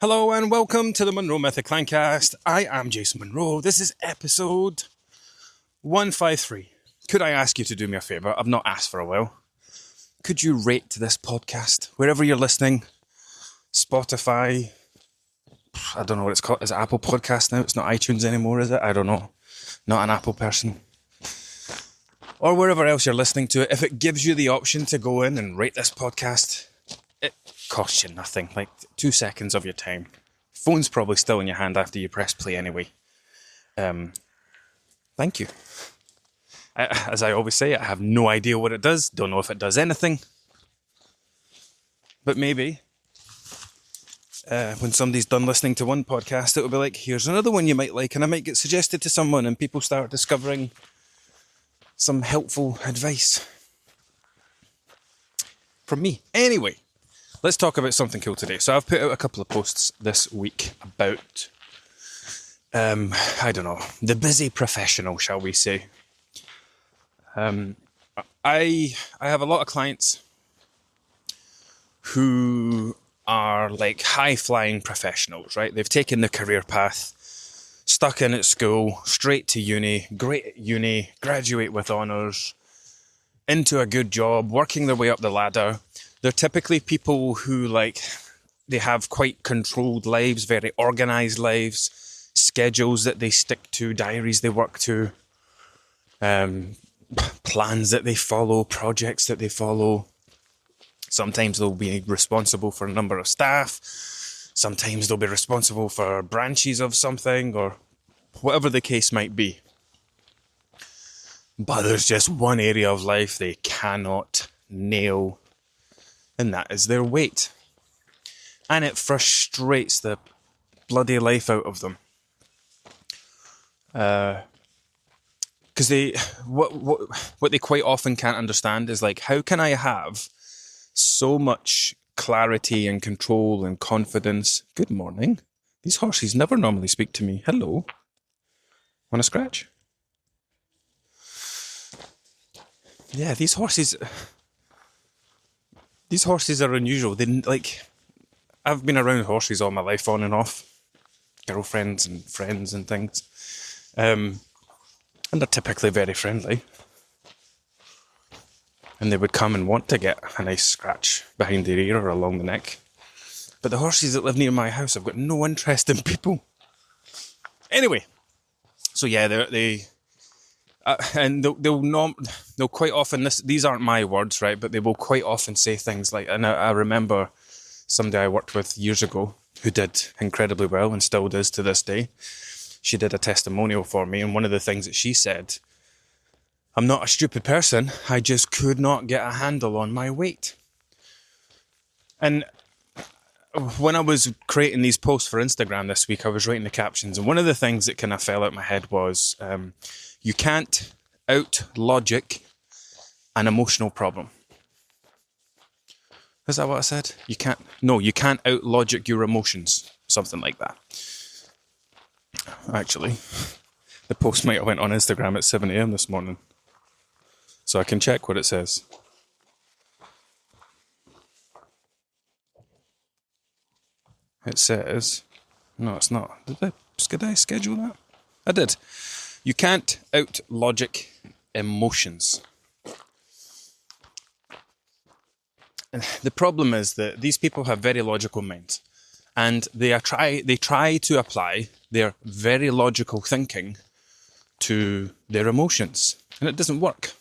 Hello and welcome to the Monroe Mythic Clancast. I am Jason Monroe. This is episode 153. Could I ask you to do me a favour? I've not asked for a while. Could you rate this podcast? Wherever you're listening, Spotify, I don't know what it's called. Is it Apple Podcast now? It's not iTunes anymore, is it? I don't know. Not an Apple person. Or wherever else you're listening to it. If it gives you the option to go in and rate this podcast, it costs you nothing, like 2 seconds of your time. Phone's probably still in your hand after you press play anyway. Thank you. As I always say, I have no idea what it does. Don't know if it does anything. But maybe when somebody's done listening to one podcast, it will be like, here's another one you might like, and I might get suggested to someone, and people start discovering some helpful advice from me. Anyway, let's talk about something cool today. So I've put out a couple of posts this week about, I don't know, the busy professional, shall we say. I have a lot of clients who are like high-flying professionals, right? They've taken the career path, stuck in at school, straight to uni, great at uni, graduate with honours, into a good job, working their way up the ladder. They're typically people who they have quite controlled lives, very organised lives, schedules that they stick to, diaries they work to, plans that they follow, projects that they follow. Sometimes they'll be responsible for a number of staff. Sometimes they'll be responsible for branches of something or whatever the case might be. But there's just one area of life they cannot nail, and that is their weight. And it frustrates the bloody life out of them. Because what they quite often can't understand is like, how can I have so much clarity and control and confidence? Good morning. These horses never normally speak to me. Hello. Want a scratch? Yeah, these horses are unusual. I've been around horses all my life, on and off, girlfriends and friends and things, and they're typically very friendly. And they would come and want to get a nice scratch behind their ear or along the neck. But the horses that live near my house have got no interest in people. Anyway, so yeah, they'll quite often, these aren't my words, right, but they will quite often say things like, and I remember somebody I worked with years ago who did incredibly well and still does to this day. She did a testimonial for me, and one of the things that she said, I'm not a stupid person, I just could not get a handle on my weight. And when I was creating these posts for Instagram this week, I was writing the captions, and one of the things that kind of fell out my head was, you can't out-logic an emotional problem. Is that what I said? You can't out-logic your emotions. Something like that. Actually, the post might have went on Instagram at 7 a.m. this morning. So I can check what it says. It says, no, it's not. Did I schedule that? I did. You can't out-logic emotions. And the problem is that these people have very logical minds, and they try to apply their very logical thinking to their emotions, and it doesn't work.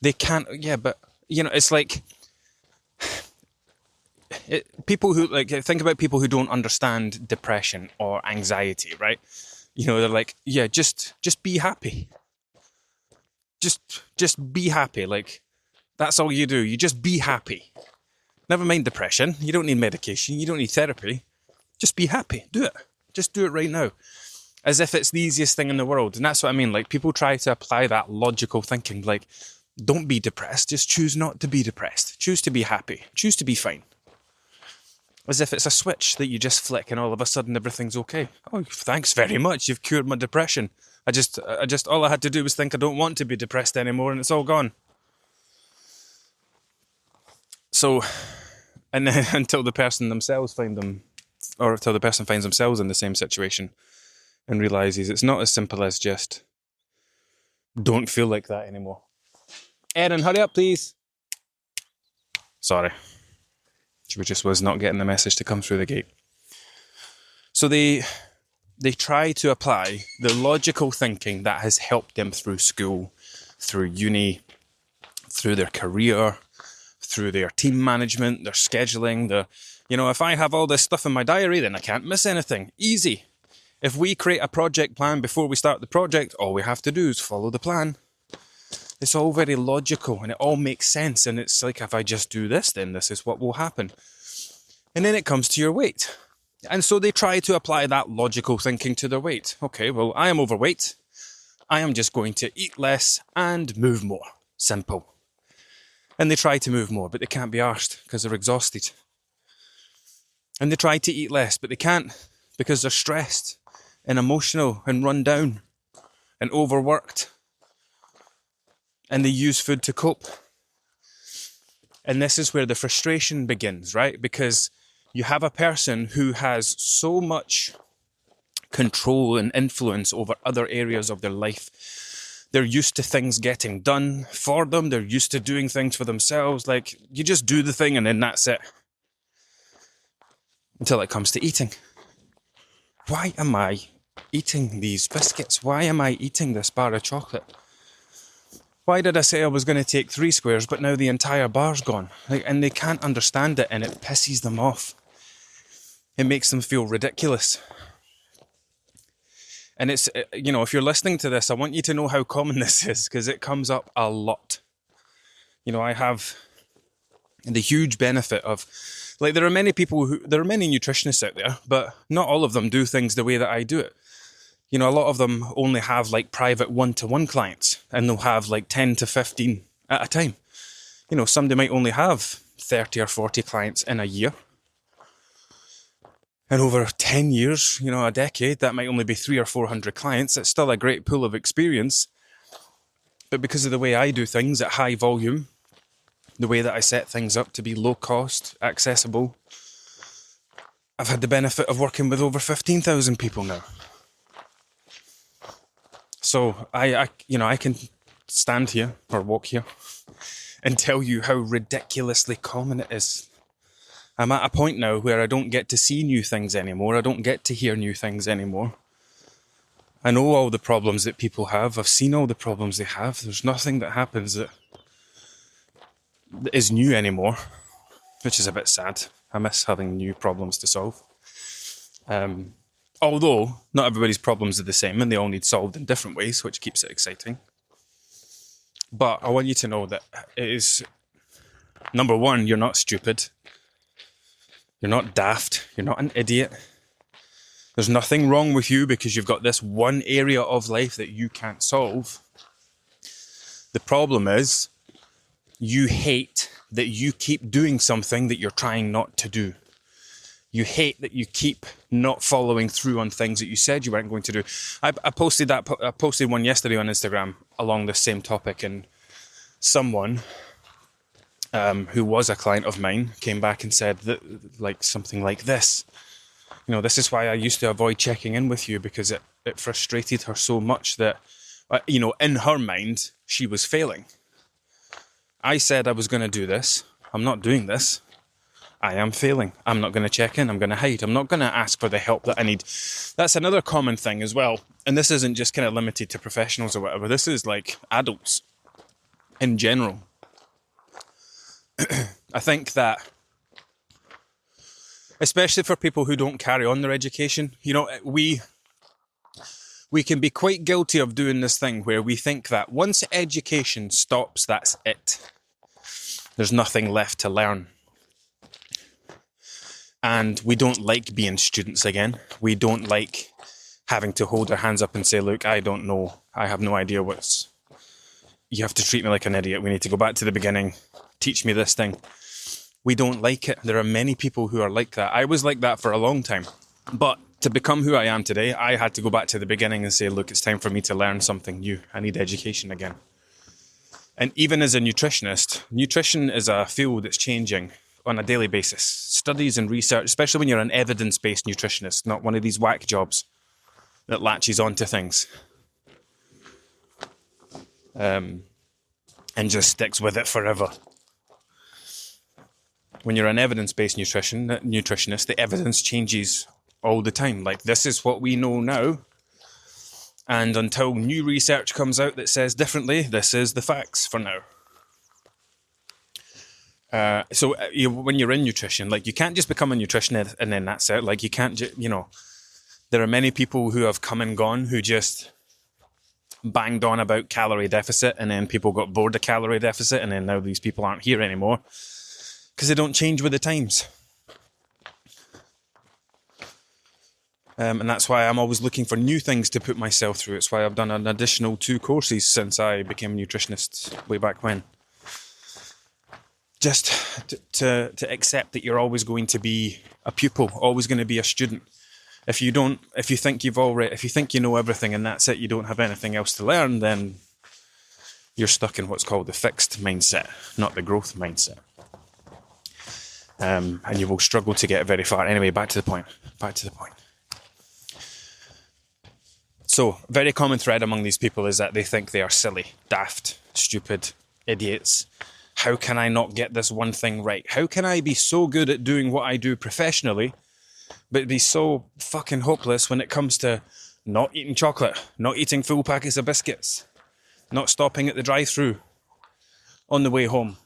They can't. Yeah, but it's like people who think about people who don't understand depression or anxiety, right? They're like, yeah, just be happy. Just be happy. Like, that's all you do. You just be happy. Never mind depression. You don't need medication. You don't need therapy. Just be happy. Do it. Just do it right now. As if it's the easiest thing in the world. And that's what I mean. Like, people try to apply that logical thinking. Like, don't be depressed. Just choose not to be depressed. Choose to be happy. Choose to be fine. As if it's a switch that you just flick and all of a sudden everything's okay. Oh, thanks very much. You've cured my depression. I just all I had to do was think I don't want to be depressed anymore, and it's all gone. So, and then until the person themselves find or till the person finds themselves in the same situation and realizes it's not as simple as just don't feel like that anymore. Erin, hurry up, please. Sorry. She just was not getting the message to come through the gate. So they try to apply the logical thinking that has helped them through school, through uni, through their career, through their team management, their scheduling, if I have all this stuff in my diary, then I can't miss anything. Easy. If we create a project plan before we start the project, all we have to do is follow the plan. It's all very logical and it all makes sense. And it's like, if I just do this, then this is what will happen. And then it comes to your weight. And so they try to apply that logical thinking to their weight. Okay, well, I am overweight. I am just going to eat less and move more. Simple. And they try to move more, but they can't be arsed because they're exhausted. And they try to eat less, but they can't because they're stressed and emotional and run down and overworked. And they use food to cope. And this is where the frustration begins, right? Because you have a person who has so much control and influence over other areas of their life. They're used to things getting done for them. They're used to doing things for themselves. Like, you just do the thing and then that's it. Until it comes to eating. Why am I eating these biscuits? Why am I eating this bar of chocolate? Why did I say I was going to take 3 squares, but now the entire bar's gone? And they can't understand it, and it pisses them off. It makes them feel ridiculous. And it's, if you're listening to this, I want you to know how common this is, because it comes up a lot. I have the huge benefit of, there are many nutritionists out there, but not all of them do things the way that I do it. A lot of them only have private one-to-one clients, and they'll have 10 to 15 at a time. Somebody might only have 30 or 40 clients in a year. And over 10 years, a decade, that might only be 300 or 400 clients. It's still a great pool of experience. But because of the way I do things at high volume, the way that I set things up to be low cost, accessible, I've had the benefit of working with over 15,000 people now. So I can stand here or walk here and tell you how ridiculously common it is. I'm at a point now where I don't get to see new things anymore. I don't get to hear new things anymore. I know all the problems that people have. I've seen all the problems they have. There's nothing that happens that is new anymore, which is a bit sad. I miss having new problems to solve. Although not everybody's problems are the same and they all need solved in different ways, which keeps it exciting. But I want you to know that it is, number one, you're not stupid. You're not daft. You're not an idiot. There's nothing wrong with you because you've got this one area of life that you can't solve. The problem is you hate that you keep doing something that you're trying not to do. You hate that you keep not following through on things that you said you weren't going to do. I posted one yesterday on Instagram along this same topic, and someone who was a client of mine came back and said that, something like this. This is why I used to avoid checking in with you, because it frustrated her so much that, in her mind, she was failing. I said I was going to do this. I'm not doing this. I am failing. I'm not going to check in. I'm going to hide. I'm not going to ask for the help that I need. That's another common thing as well. And this isn't just kind of limited to professionals or whatever. This is adults in general. I think that, especially for people who don't carry on their education, we can be quite guilty of doing this thing where we think that once education stops, that's it. There's nothing left to learn. And we don't like being students again. We don't like having to hold our hands up and say, look, I don't know. I have no idea you have to treat me like an idiot. We need to go back to the beginning. Teach me this thing. We don't like it. There are many people who are like that. I was like that for a long time. But to become who I am today, I had to go back to the beginning and say, look, it's time for me to learn something new. I need education again. And even as a nutritionist, nutrition is a field that's changing on a daily basis. Studies and research, especially when you're an evidence-based nutritionist, not one of these whack jobs that latches onto things and just sticks with it forever. When you're an evidence-based nutritionist, the evidence changes all the time. Like, this is what we know now. And until new research comes out that says differently, this is the facts for now. So when you're in nutrition, like, you can't just become a nutritionist and then that's it. Like, you can't, there are many people who have come and gone who just banged on about calorie deficit, and then people got bored of calorie deficit, and then now these people aren't here anymore because they don't change with the times. And that's why I'm always looking for new things to put myself through. It's why I've done an additional 2 courses since I became a nutritionist way back when. Just to accept that you're always going to be a pupil, always going to be a student. If you think you know everything and that's it, you don't have anything else to learn, then you're stuck in what's called the fixed mindset, not the growth mindset. And you will struggle to get very far. Anyway, back to the point. So, very common thread among these people is that they think they are silly, daft, stupid, idiots. How can I not get this one thing right? How can I be so good at doing what I do professionally, but be so fucking hopeless when it comes to not eating chocolate, not eating full packets of biscuits, not stopping at the drive-thru on the way home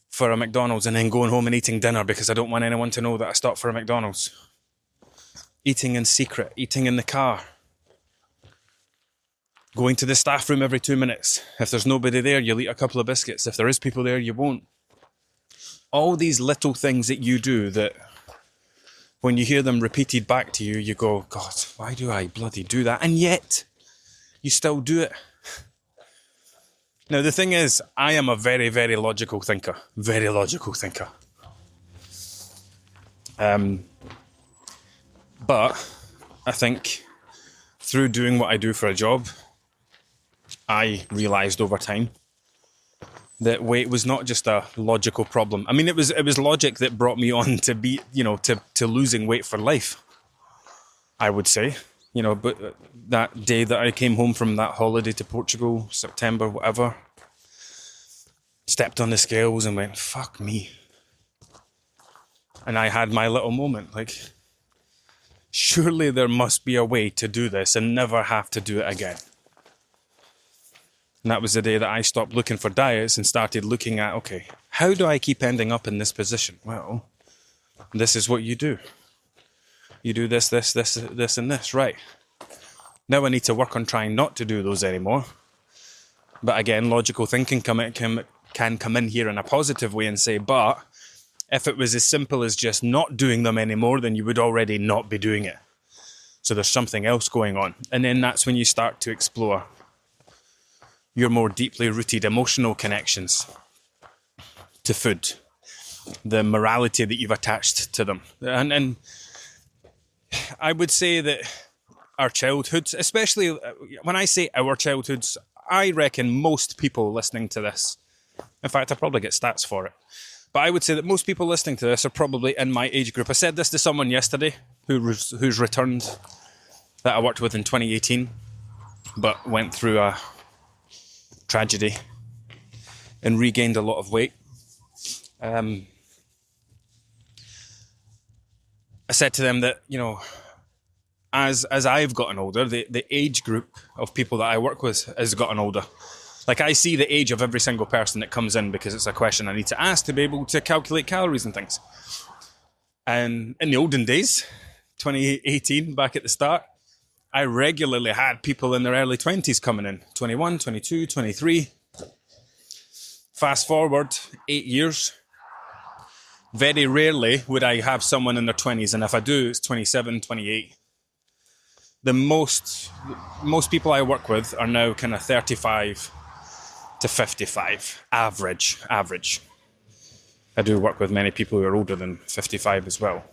for a McDonald's and then going home and eating dinner because I don't want anyone to know that I stopped for a McDonald's. Eating in secret, eating in the car. Going to the staff room every 2 minutes. If there's nobody there, you'll eat a couple of biscuits. If there is people there, you won't. All these little things that you do that when you hear them repeated back to you, you go, God, why do I bloody do that? And yet, you still do it. Now, the thing is, I am a very, very logical thinker. Very logical thinker. But I think through doing what I do for a job, I realised over time that weight was not just a logical problem. I mean, it was logic that brought me on to be, to losing weight for life, I would say. But that day that I came home from that holiday to Portugal, September, whatever, stepped on the scales and went, fuck me. And I had my little moment, like, surely there must be a way to do this and never have to do it again. And that was the day that I stopped looking for diets and started looking at, okay, how do I keep ending up in this position? Well, this is what you do. You do this, and this, right. Now I need to work on trying not to do those anymore. But again, logical thinking can come in here in a positive way and say, but if it was as simple as just not doing them anymore, then you would already not be doing it. So there's something else going on. And then that's when you start to explore your more deeply rooted emotional connections to food, the morality that you've attached to them. And I would say that our childhoods, especially when I say our childhoods, I reckon most people listening to this, in fact, I'll probably get stats for it, but I would say that most people listening to this are probably in my age group. I said this to someone yesterday who's returned, that I worked with in 2018, but went through a tragedy and regained a lot of weight. I said to them that, as I've gotten older, the age group of people that I work with has gotten older. Like, I see the age of every single person that comes in because it's a question I need to ask to be able to calculate calories and things. And in the olden days, 2018, back at the start, I regularly had people in their early 20s coming in, 21, 22, 23. Fast forward 8 years. Very rarely would I have someone in their 20s, and if I do, it's 27, 28. The most people I work with are now kind of 35 to 55, average. I do work with many people who are older than 55 as well.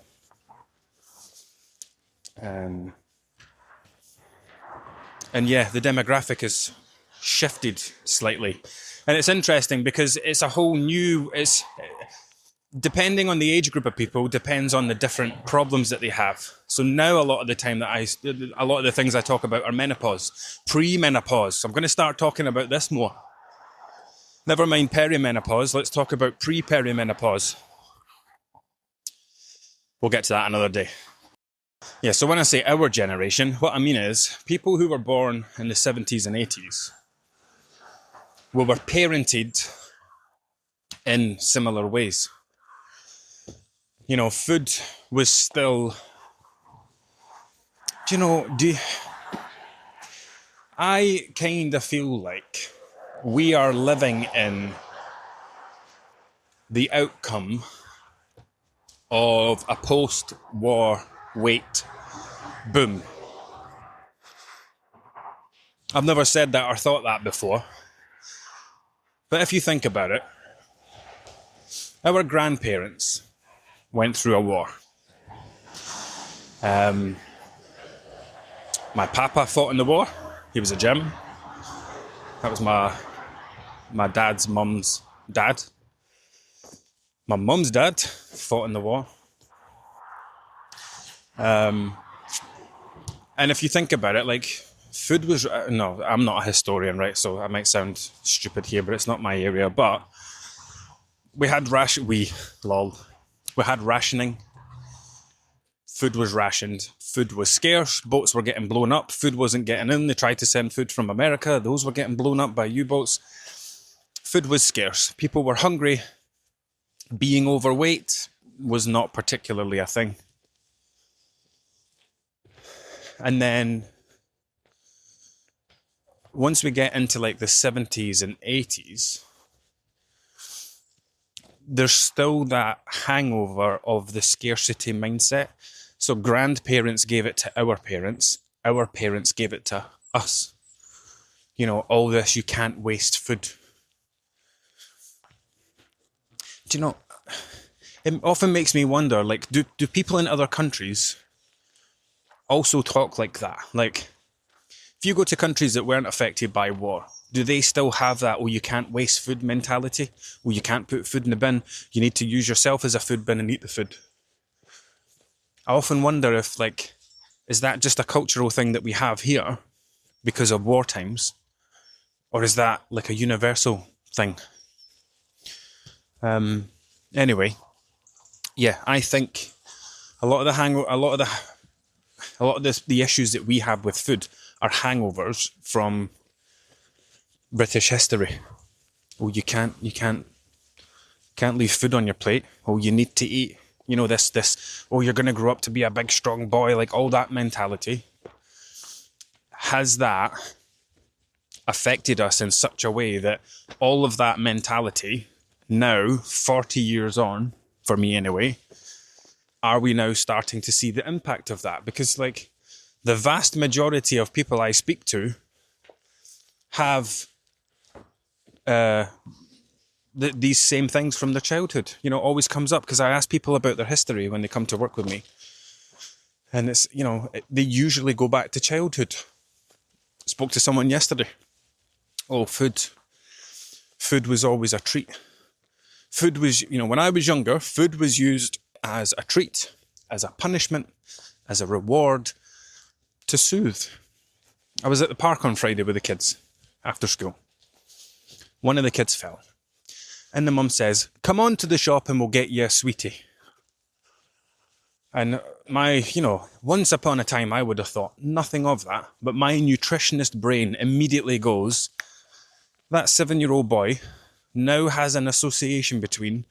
And yeah, the demographic has shifted slightly. And it's interesting because it's a whole new, depending on the age group of people, depends on the different problems that they have. So now a lot of the things I talk about are menopause, pre-menopause. So I'm going to start talking about this more. Never mind perimenopause, let's talk about pre-perimenopause. We'll get to that another day. Yeah, so when I say our generation, what I mean is people who were born in the 70s and 80s were parented in similar ways. You know, food was still... I kind of feel like we are living in the outcome of a post-war weight boom. I've never said that or thought that before. But if you think about it, our grandparents went through a war. My papa fought in the war. He was a German. That was my dad's mum's dad. My mum's dad fought in the war. And if you think about it, like, food was... No, I'm not a historian, right? So I might sound stupid here, but it's not my area. But we had rationing. Food was rationed. Food was scarce. Boats were getting blown up. Food wasn't getting in. They tried to send food from America. Those were getting blown up by U-boats. Food was scarce. People were hungry. Being overweight was not particularly a thing. And then once we get into like the 70s and 80s, there's still that hangover of the scarcity mindset. So grandparents gave it to our parents gave it to us. You know, all this, you can't waste food. Do you know, it often makes me wonder, like, do people in other countries also talk like that? Like, if you go to countries that weren't affected by war, do they still have that, oh, you can't waste food mentality? Oh, you can't put food in the bin. You need to use yourself as a food bin and eat the food. I often wonder if, like, is that just a cultural thing that we have here because of war times? Or is that like a universal thing? Anyway, yeah, I think a lot of the issues that we have with food are hangovers from British history. Oh, you can't leave food on your plate. Oh, you need to eat. You know, this, oh, you're going to grow up to be a big, strong boy, like all that mentality. Has that affected us in such a way that all of that mentality, now, 40 years on, for me anyway, are we now starting to see the impact of that? Because, like, the vast majority of people I speak to have these same things from their childhood. You know, always comes up because I ask people about their history when they come to work with me. And it's, you know, they usually go back to childhood. Spoke to someone yesterday. Oh, food. Food was always a treat. Food was, you know, when I was younger, food was used as a treat, as a punishment, as a reward, to soothe. I was at the park on Friday with the kids after school. One of the kids fell. And the mum says, come on to the shop and we'll get you a sweetie. And once upon a time I would have thought nothing of that. But my nutritionist brain immediately goes, that 7-year-old boy now has an association between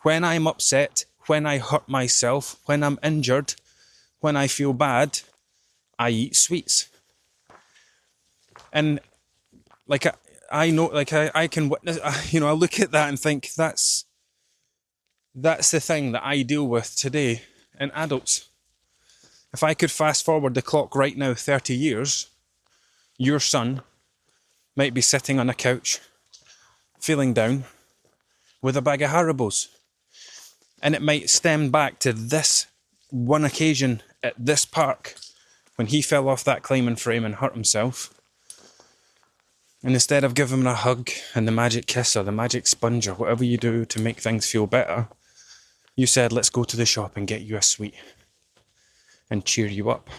when I'm upset, when I hurt myself, when I'm injured, when I feel bad, I eat sweets. And like I know, like I can witness, I look at that and think that's the thing that I deal with today in adults. If I could fast forward the clock right now 30 years, your son might be sitting on a couch, feeling down, with a bag of Haribos. And it might stem back to this one occasion at this park when he fell off that climbing frame and hurt himself. And instead of giving him a hug and the magic kiss or the magic sponge or whatever you do to make things feel better, You said, let's go to the shop and get you a sweet and cheer you up.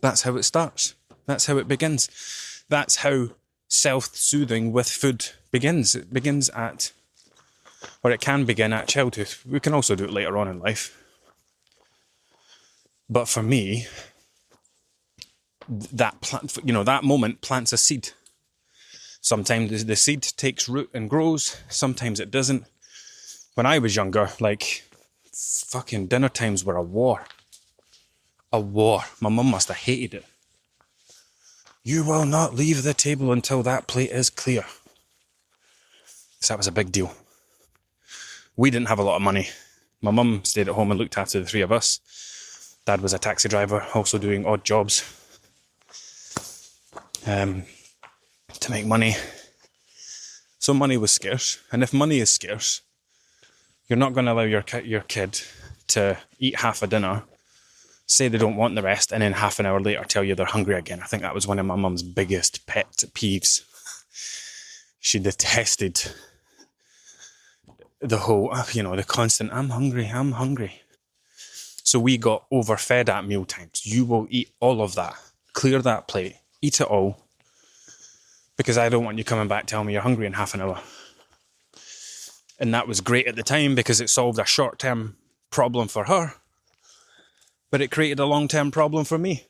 That's how it starts. That's how it begins. That's how self-soothing with food begins. It begins at, or it can begin at childhood. We can also do it later on in life. But for me, that moment plants a seed. Sometimes the seed takes root and grows. Sometimes it doesn't. When I was younger, like, fucking dinner times were a war. A war. My mum must have hated it. You will not leave the table until that plate is clear. So that was a big deal. We didn't have a lot of money. My mum stayed at home and looked after the three of us. Dad was a taxi driver, also doing odd jobs to make money. So money was scarce. And if money is scarce, you're not going to allow your kid to eat half a dinner, say they don't want the rest, and then half an hour later tell you they're hungry again. I think that was one of my mum's biggest pet peeves. She detested the whole, the constant, I'm hungry. So we got overfed at meal times. You will eat all of that. Clear that plate. Eat it all. Because I don't want you coming back telling me you're hungry in half an hour. And that was great at the time because it solved a short-term problem for her. But it created a long-term problem for me.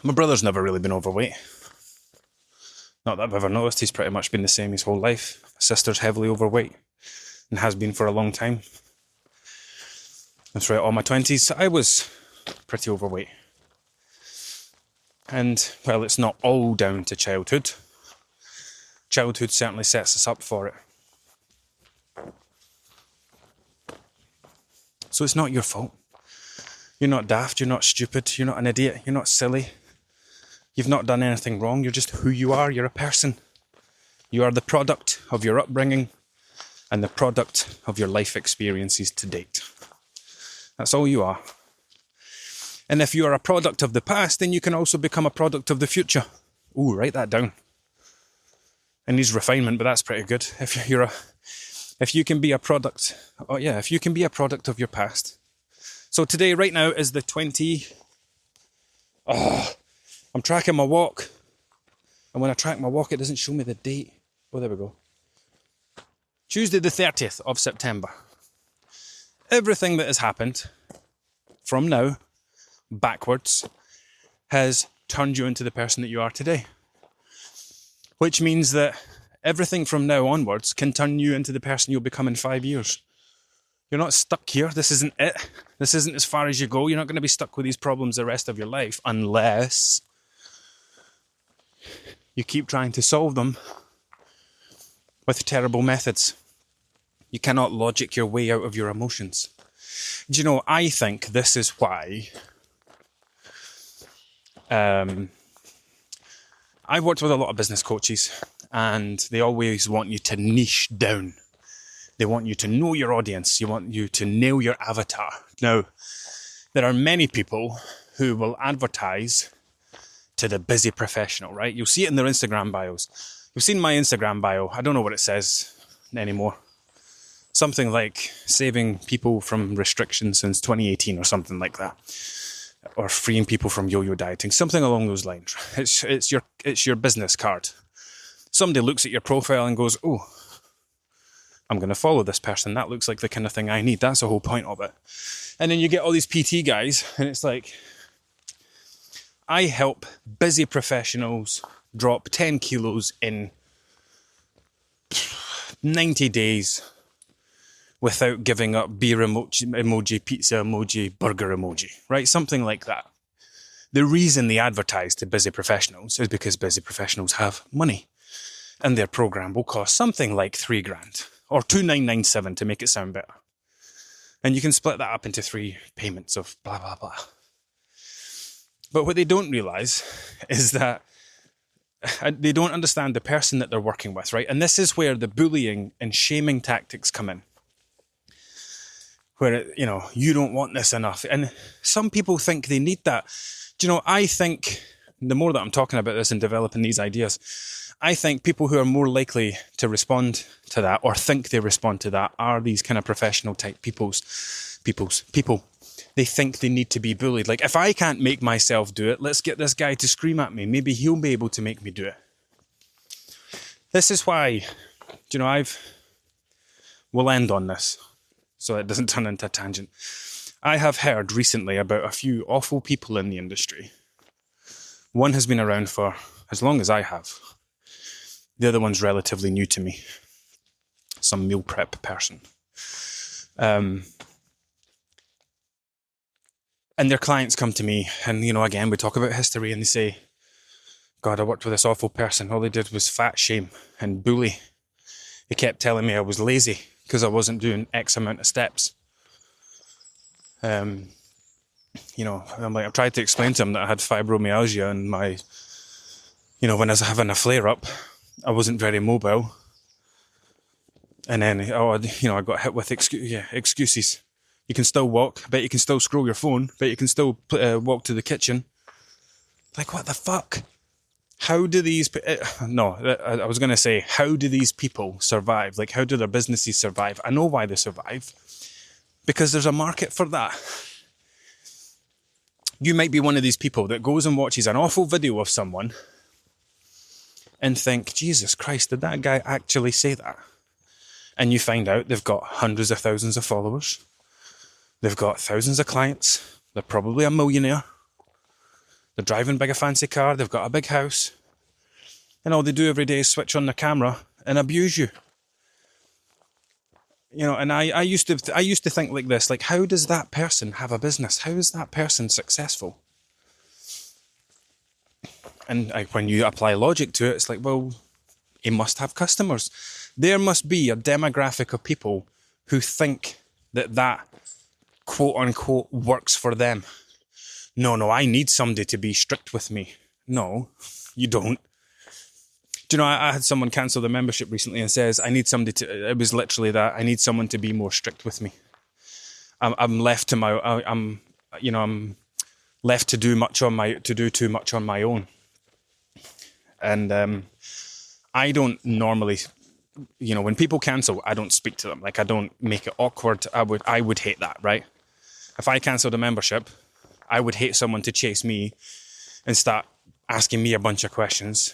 My brother's never really been overweight. Not that I've ever noticed. He's pretty much been the same his whole life. My sister's heavily overweight and has been for a long time. And throughout all my 20s, I was pretty overweight. And, well, it's not all down to childhood. Childhood certainly sets us up for it. So it's not your fault. You're not daft, you're not stupid, you're not an idiot, you're not silly. You've not done anything wrong, you're just who you are, you're a person. You are the product of your upbringing and the product of your life experiences to date. That's all you are. And if you are a product of the past, then you can also become a product of the future. Ooh, write that down. It needs refinement, but that's pretty good. If you can be a product of your past. So today, right now, is the 20... I'm tracking my walk. And when I track my walk, it doesn't show me the date. Oh, there we go. Tuesday the 30th of September. Everything that has happened from now backwards has turned you into the person that you are today. Which means that everything from now onwards can turn you into the person you'll become in 5 years. You're not stuck here. This isn't it. This isn't as far as you go. You're not going to be stuck with these problems the rest of your life unless you keep trying to solve them with terrible methods. You cannot logic your way out of your emotions. Do you know, I think this is why I've worked with a lot of business coaches and they always want you to niche down. They want you to know your audience. They want you to nail your avatar. Now, there are many people who will advertise to the busy professional, right? You'll see it in their Instagram bios. You've seen my Instagram bio. I don't know what it says anymore. Something like saving people from restrictions since 2018 or something like that. Or freeing people from yo-yo dieting. Something along those lines. It's your business card. Somebody looks at your profile and goes, oh, I'm going to follow this person. That looks like the kind of thing I need. That's the whole point of it. And then you get all these PT guys and it's like, I help busy professionals drop 10 kilos in 90 days without giving up beer emoji, pizza emoji, burger emoji, right? Something like that. The reason they advertise to busy professionals is because busy professionals have money and their program will cost something like $3,000 or $2,997 to make it sound better. And you can split that up into 3 payments of blah, blah, blah. But what they don't realize is that they don't understand the person that they're working with, right? And this is where the bullying and shaming tactics come in. Where, you don't want this enough. And some people think they need that. Do you know, I think the more that I'm talking about this and developing these ideas, I think people who are more likely to respond to that or think they respond to that are these kind of professional type people. They think they need to be bullied. Like, if I can't make myself do it, let's get this guy to scream at me. Maybe he'll be able to make me do it. This is why, we'll end on this so it doesn't turn into a tangent. I have heard recently about a few awful people in the industry. One has been around for as long as I have. The other one's relatively new to me. Some meal prep person. And their clients come to me and, again, we talk about history and they say, God, I worked with this awful person. All they did was fat shame and bully. They kept telling me I was lazy because I wasn't doing X amount of steps. I'm like, I've tried to explain to them that I had fibromyalgia and when I was having a flare-up, I wasn't very mobile. And then, I got hit with excuses. You can still walk, I bet you can still scroll your phone, bet you can still walk to the kitchen. Like, what the fuck? How do these... I was going to say, how do these people survive? Like, how do their businesses survive? I know why they survive. Because there's a market for that. You might be one of these people that goes and watches an awful video of someone and think, Jesus Christ, did that guy actually say that? And you find out they've got hundreds of thousands of followers. They've got thousands of clients. They're probably a millionaire. They're driving a fancy car. They've got a big house. And all they do every day is switch on their camera and abuse you. And I used to think like this, like, how does that person have a business? How is that person successful? And when you apply logic to it, it's like, well, he must have customers. There must be a demographic of people who think that quote unquote works for them. No, I need somebody to be strict with me. No, you don't. I had someone cancel the membership recently and says, I need somebody to, it was literally that, I need someone to be more strict with me. I'm left to I'm left to do too much on my own. And I don't normally, when people cancel, I don't speak to them. Like, I don't make it awkward. I would hate that, right? If I cancelled a membership, I would hate someone to chase me and start asking me a bunch of questions,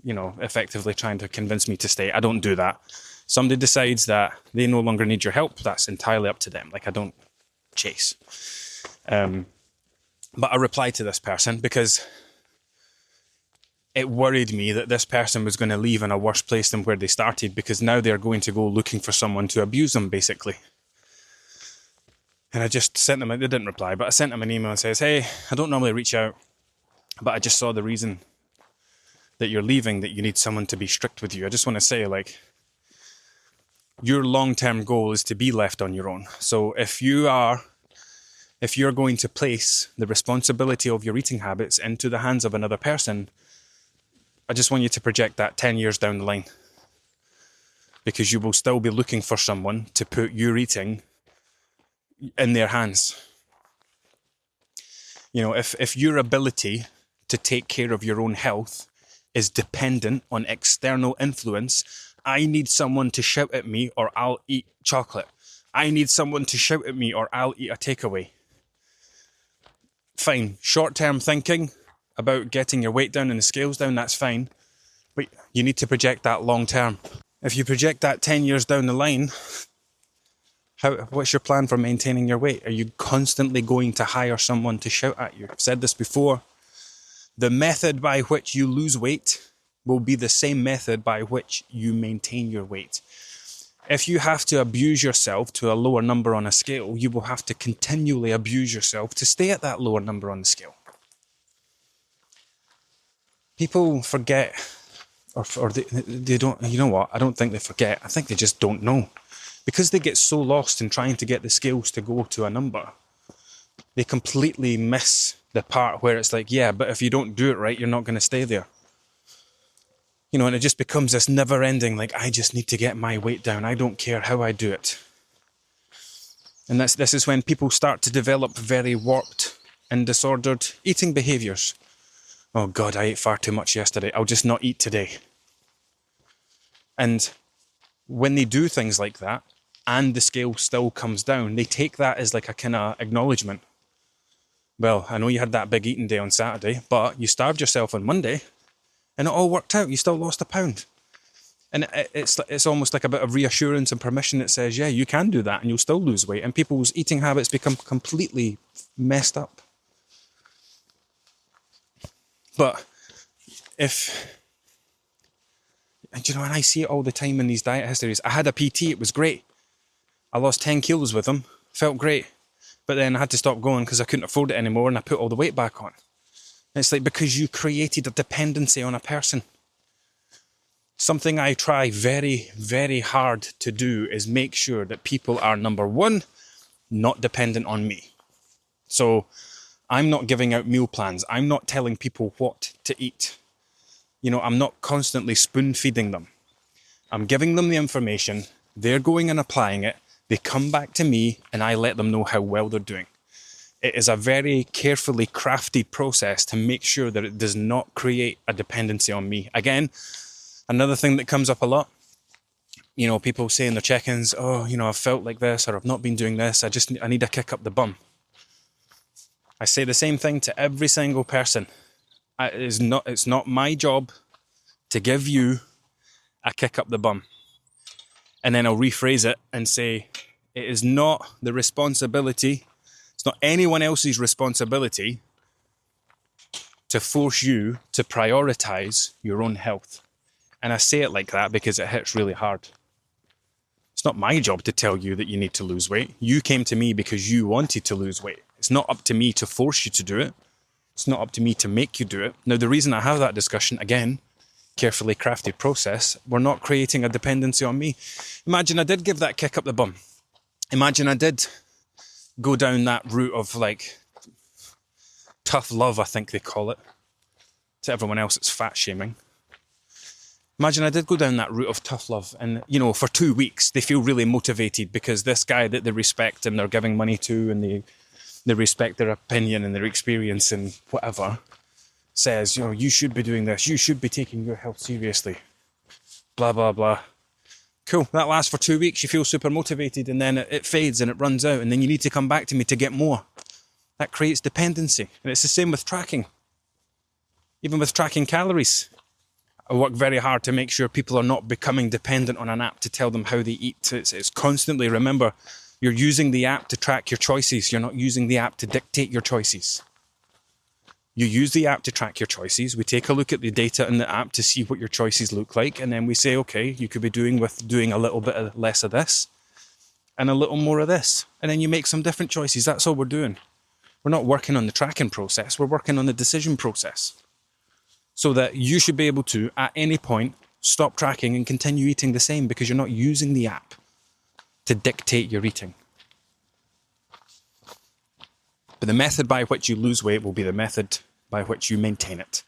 effectively trying to convince me to stay. I don't do that. Somebody decides that they no longer need your help, that's entirely up to them. Like, I don't chase. But I replied to this person because it worried me that this person was going to leave in a worse place than where they started, because now they're going to go looking for someone to abuse them, basically. And I just sent them, they didn't reply, but I sent them an email and says, hey, I don't normally reach out, but I just saw the reason that you're leaving, that you need someone to be strict with you. I just want to say, like, your long-term goal is to be left on your own. So if you're going to place the responsibility of your eating habits into the hands of another person, I just want you to project that 10 years down the line, because you will still be looking for someone to put your eating in their hands. If your ability to take care of your own health is dependent on external influence, I need someone to shout at me or I'll eat chocolate. I need someone to shout at me or I'll eat a takeaway. Fine, short-term thinking about getting your weight down and the scales down, that's fine. But you need to project that long-term. If you project that 10 years down the line, what's your plan for maintaining your weight? Are you constantly going to hire someone to shout at you? I've said this before. The method by which you lose weight will be the same method by which you maintain your weight. If you have to abuse yourself to a lower number on a scale, you will have to continually abuse yourself to stay at that lower number on the scale. People forget, or they don't, you know what, I don't think they forget, I think they just don't know. Because they get so lost in trying to get the scales to go to a number, they completely miss the part where it's like, yeah, but if you don't do it right, you're not going to stay there. And it just becomes this never-ending, like, I just need to get my weight down. I don't care how I do it. And this is when people start to develop very warped and disordered eating behaviours. Oh God, I ate far too much yesterday. I'll just not eat today. And when they do things like that and the scale still comes down, they take that as like a kind of acknowledgement. Well, I know you had that big eating day on Saturday, but you starved yourself on Monday and it all worked out. You still lost a pound. And it's almost like a bit of reassurance and permission that says, yeah, you can do that and you'll still lose weight. And people's eating habits become completely messed up. But and I see it all the time in these diet histories. I had a PT, it was great. I lost 10 kilos with him, felt great. But then I had to stop going because I couldn't afford it anymore and I put all the weight back on. And it's like because you created a dependency on a person. Something I try very, very hard to do is make sure that people are, number one, not dependent on me. So I'm not giving out meal plans. I'm not telling people what to eat. I'm not constantly spoon feeding them. I'm giving them the information. They're going and applying it. They come back to me and I let them know how well they're doing. It is a very carefully crafted process to make sure that it does not create a dependency on me. Again, another thing that comes up a lot, people say in their check-ins, I've felt like this or I've not been doing this. I need a kick up the bum. I say the same thing to every single person. It's not my job to give you a kick up the bum. And then I'll rephrase it and say, it is not the responsibility, it's not anyone else's responsibility to force you to prioritize your own health. And I say it like that because it hits really hard. It's not my job to tell you that you need to lose weight. You came to me because you wanted to lose weight. It's not up to me to force you to do it. It's not up to me to make you do it. Now, the reason I have that discussion, again, carefully crafted process, we're not creating a dependency on me. Imagine I did give that kick up the bum. Imagine I did go down that route of like tough love, I think they call it. To everyone else, it's fat shaming. Imagine I did go down that route of tough love and, for 2 weeks, they feel really motivated because this guy that they respect and they're giving money to and they respect their opinion and their experience and whatever, says, you should be doing this, you should be taking your health seriously, blah, blah, blah. Cool, that lasts for 2 weeks, you feel super motivated and then it fades and it runs out and then you need to come back to me to get more. That creates dependency. And it's the same with tracking. Even with tracking calories. I work very hard to make sure people are not becoming dependent on an app to tell them how they eat. It's constantly, remember, you're using the app to track your choices. You're not using the app to dictate your choices. You use the app to track your choices. We take a look at the data in the app to see what your choices look like. And then we say, okay, you could be doing a little bit less of this and a little more of this. And then you make some different choices. That's all we're doing. We're not working on the tracking process. We're working on the decision process. So that you should be able to, at any point, stop tracking and continue eating the same because you're not using the app to dictate your eating. But the method by which you lose weight will be the method by which you maintain it.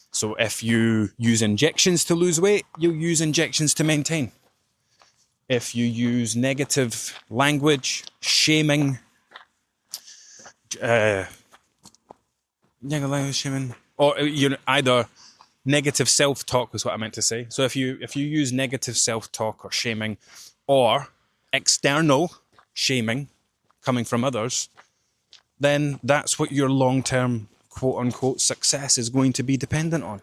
So if you use injections to lose weight, you'll use injections to maintain. If you use negative language, shaming, or either negative self-talk is what I meant to say. So if you use negative self-talk or shaming or external shaming coming from others, then that's what your long-term quote-unquote success is going to be dependent on.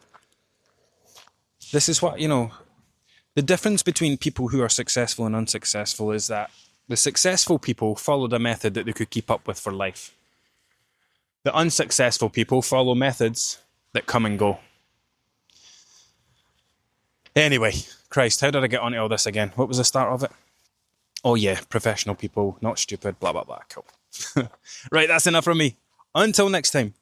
This is what, the difference between people who are successful and unsuccessful is that the successful people followed a method that they could keep up with for life. The unsuccessful people follow methods that come and go. Anyway, Christ, how did I get onto all this again? What was the start of it? Oh yeah, professional people, not stupid, blah, blah, blah. Cool. Right, that's enough from me. Until next time.